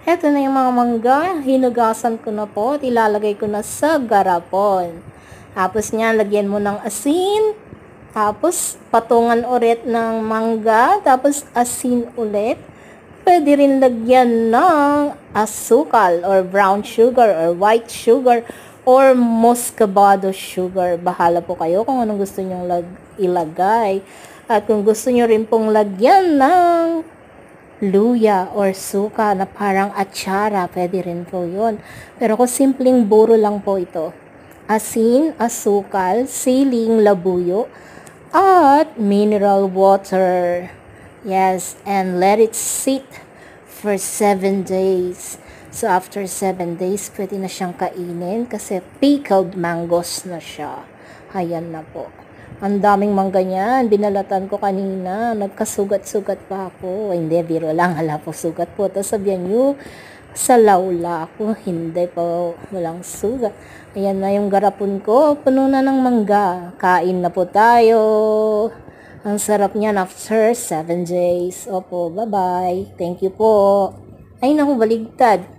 Eto na yung mga mangga. Hinugasan ko na po at ilalagay ko na sa garapon. Tapos niya, lagyan mo ng asin. Tapos, patungan ulit ng mangga. Tapos, asin ulit. Pwede rin lagyan ng asukal or brown sugar or white sugar or muscovado sugar. Bahala po kayo kung anong gusto nyo ilagay. At kung gusto nyo rin pong lagyan ng luya or suka na parang atsara, pwede rin po yun. Pero kung simpleng buro lang po ito. Asin, asukal, siling, labuyo, at mineral water. Yes, and let it sit for 7 days. So, after 7 days, pwede na siyang kainin kasi pickled mangoes na siya. Ayan na po. Ang daming mangga niyan. Binalatan ko kanina. Nagkasugat-sugat pa ako. Hindi, biro lang. Hala po, sugat po. Tapos sabihan nyo, sa lawla ako. Hindi po, walang sugat. Ayan na yung garapon ko. Puno na ng mangga. Kain na po tayo. Ang sarap niyan after 7 days. Opo, bye-bye. Thank you po. Ay, naku, baligtad.